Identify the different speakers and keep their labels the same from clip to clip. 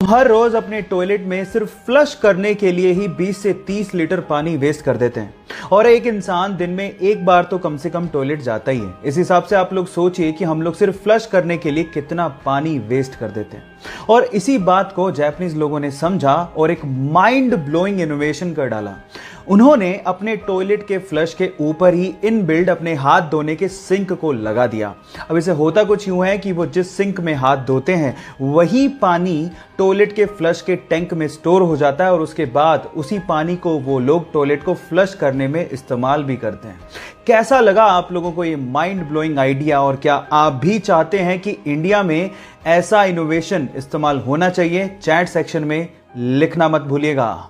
Speaker 1: हर रोज अपने टॉयलेट में सिर्फ फ्लश करने के लिए ही 20 से 30 लीटर पानी वेस्ट कर देते हैं और एक इंसान दिन में एक बार तो कम से कम टॉयलेट जाता ही है। इस हिसाब से आप लोग सोचिए कि हम लोग सिर्फ फ्लश करने के लिए कितना पानी वेस्ट कर देते हैं। और इसी बात को जापानीज लोगों ने समझा और एक माइंड ब्लोइंग इनोवेशन कर डाला। उन्होंने अपने टॉयलेट के फ्लश के ऊपर ही इनबिल्ड अपने हाथ धोने के सिंक को लगा दिया। अब इसे होता कुछ यूं है कि वो जिस सिंक में हाथ धोते हैं वही पानी टॉयलेट के फ्लश के टैंक में स्टोर हो जाता है और उसके बाद उसी पानी को वो लोग टॉयलेट को फ्लश करने में इस्तेमाल भी करते हैं। कैसा लगा आप लोगों को ये माइंड ब्लोइंग आइडिया? और क्या आप भी चाहते हैं कि इंडिया में ऐसा इनोवेशन इस्तेमाल होना चाहिए? चैट सेक्शन में लिखना मत भूलिएगा।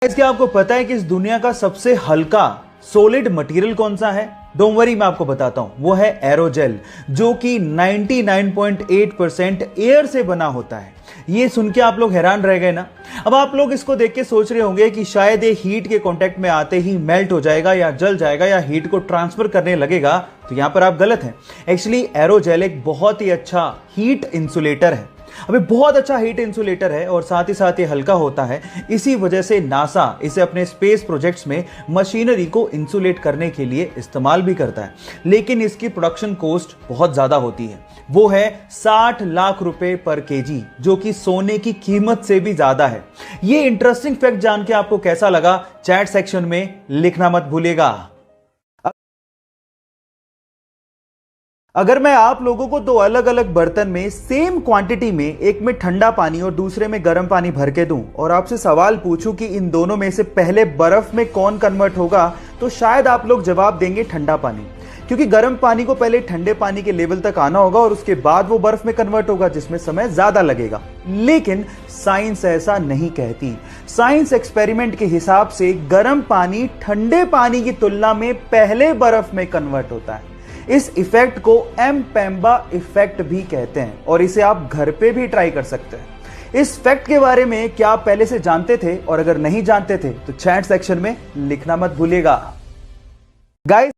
Speaker 1: क्या आपको पता है कि इस दुनिया का सबसे हल्का सॉलिड मटेरियल कौन सा है? डोंट वरी, मैं आपको बताता हूं। वो है एरोजेल, जो कि 99.8% एयर से बना होता है। ये सुन के आप लोग हैरान रह गए ना? अब आप लोग इसको देख के सोच रहे होंगे कि शायद ये हीट के कांटेक्ट में आते ही मेल्ट हो जाएगा या जल जाएगा या हीट को ट्रांसफर करने लगेगा। तो यहां पर आप गलत हैं। एक्चुअली एरोजेल एक बहुत ही अच्छा हीट इंसुलेटर है। अभी बहुत अच्छा हीट इंसुलेटर है और साथ ही साथ ये हल्का होता है। इसी वजह से नासा इसे अपने स्पेस प्रोजेक्ट्स में मशीनरी को इंसुलेट करने के लिए इस्तेमाल भी करता है। लेकिन इसकी प्रोडक्शन कॉस्ट बहुत ज्यादा होती है। वो है 60 लाख रुपए पर केजी, जो कि सोने की कीमत से भी ज्यादा है। ये इंटरेस्टिंग फैक्ट जान के आपको कैसा लगा? चैट सेक्शन में लिखना मत भूलिएगा। अगर मैं आप लोगों को दो अलग अलग बर्तन में सेम क्वांटिटी में, एक में ठंडा पानी और दूसरे में गर्म पानी भर के दूं और आपसे सवाल पूछूं कि इन दोनों में से पहले बर्फ में कौन कन्वर्ट होगा, तो शायद आप लोग जवाब देंगे ठंडा पानी, क्योंकि गर्म पानी को पहले ठंडे पानी के लेवल तक आना होगा और उसके बाद वो बर्फ में कन्वर्ट होगा, जिसमें समय ज्यादा लगेगा। लेकिन साइंस ऐसा नहीं कहती। साइंस एक्सपेरिमेंट के हिसाब से गर्म पानी ठंडे पानी की तुलना में पहले बर्फ में कन्वर्ट होता है। इस इफेक्ट को एम्पेम्बा इफेक्ट भी कहते हैं और इसे आप घर पे भी ट्राई कर सकते हैं। इस फैक्ट के बारे में क्या आप पहले से जानते थे? और अगर नहीं जानते थे तो चैट सेक्शन में लिखना मत भूलिएगा। गाइस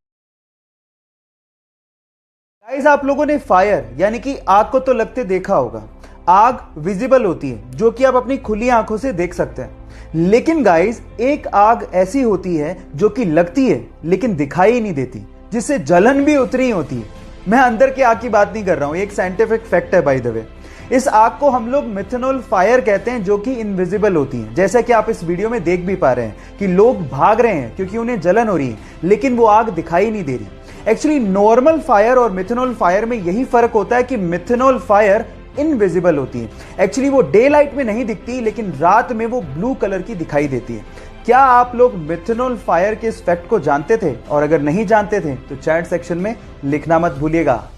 Speaker 1: आप लोगों ने फायर यानी कि आग को तो लगते देखा होगा। आग विजिबल होती है, जो कि आप अपनी खुली आंखों से देख सकते हैं। लेकिन गाइस, एक आग ऐसी होती है जो कि लगती है लेकिन दिखाई नहीं देती, जिससे जलन भी उतनी होती है। मैं अंदर की आग की बात नहीं कर रहा हूं, एक साइंटिफिक फैक्ट है बाय द वे। इस आग को हम लोग मिथेनॉल फायर कहते हैं, जो कि इनविजिबल होती है। जैसा कि आप इस वीडियो में देख भी पा रहे हैं कि लोग भाग रहे हैं क्योंकि उन्हें जलन हो रही है, लेकिन वो आग दिखाई नहीं दे रही। एक्चुअली नॉर्मल फायर और मिथेनॉल फायर में यही फर्क होता है कि मिथेनॉल फायर इनविजिबल होती है। एक्चुअली वो डे लाइट में नहीं दिखती, लेकिन रात में वो ब्लू कलर की दिखाई देती है। क्या आप लोग मिथेनॉल फायर के इस फैक्ट को जानते थे? और अगर नहीं जानते थे तो चैट सेक्शन में लिखना मत भूलिएगा।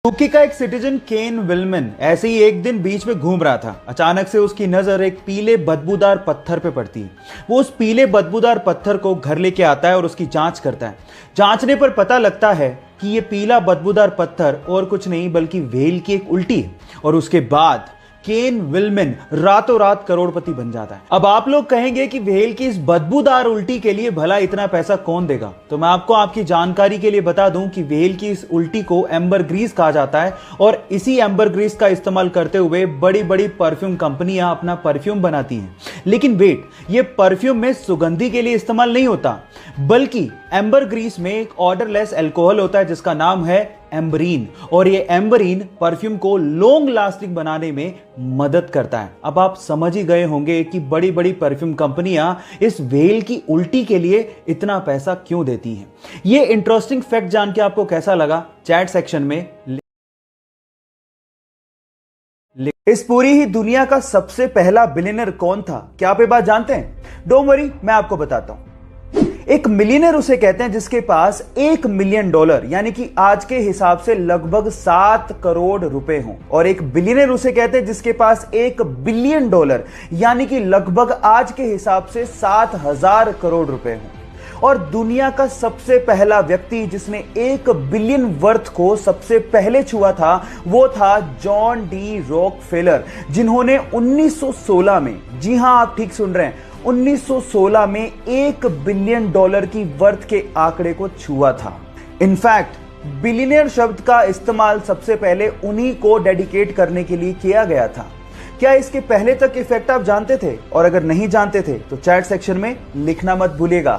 Speaker 1: यूके का एक सिटीजन केन विल्मन ऐसे ही एक दिन बीच में घूम रहा था। अचानक से उसकी नजर एक पीले बदबूदार पत्थर पे पड़ती है। वो उस पीले बदबूदार पत्थर को घर लेके आता है और उसकी जांच करता है। जांचने पर पता लगता है कि ये पीला बदबूदार पत्थर और कुछ नहीं बल्कि व्हेल की एक उल्टी है। और उसके बाद केन विल्मन रातों रात करोड़पति बन जाता है। अब आप लोग कहेंगे कि व्हेल की इस बदबूदार उल्टी के लिए भला इतना पैसा कौन देगा? तो मैं आपको आपकी जानकारी के लिए बता दूं कि व्हेल की इस उल्टी को एम्बर ग्रीस कहा जाता है और इसी एम्बर ग्रीस का इस्तेमाल करते हुए बड़ी बड़ी परफ्यूम कंपनियां अपना परफ्यूम बनाती हैं। लेकिन वेट, ये परफ्यूम में सुगंधी के लिए इस्तेमाल नहीं होता, बल्कि एम्बर ग्रीस में एक ऑर्डरलेस अल्कोहल होता है जिसका नाम है एम्बरीन। और ये एम्बरीन परफ्यूम को लॉन्ग लास्टिंग बनाने में मदद करता है। अब आप समझ ही गए होंगे कि बड़ी बड़ी परफ्यूम कंपनियां इस व्हेल की उल्टी के लिए इतना पैसा क्यों देती हैं। ये इंटरेस्टिंग फैक्ट जान के आपको कैसा लगा? चैट सेक्शन में इस पूरी ही दुनिया का सबसे पहला बिलियनर कौन था? क्या आप ये बात जानते हैं? डोंट वरी, मैं आपको बताता हूं। एक मिलियनर उसे कहते हैं जिसके पास $1 मिलियन यानी कि आज के हिसाब से लगभग 7 करोड़ रुपए हों। और एक बिलियनर उसे कहते हैं जिसके पास $1 बिलियन यानी कि लगभग आज के हिसाब से 7,000 करोड़ रुपए हों। और दुनिया का सबसे पहला व्यक्ति जिसने 1 बिलियन वर्थ को सबसे पहले छुआ था, वो था जॉन डी रॉकफेलर, जिन्होंने 1916 में, जी हां आप ठीक सुन रहे हैं, 1916 में $1 बिलियन की वर्थ के आंकड़े को छुआ था। इनफैक्ट बिलियनियर शब्द का इस्तेमाल सबसे पहले उन्हीं को डेडिकेट करने के लिए किया गया था। क्या इसके पहले तक इफेक्ट आप जानते थे? और अगर नहीं जानते थे तो चैट सेक्शन में लिखना मत भूलिएगा।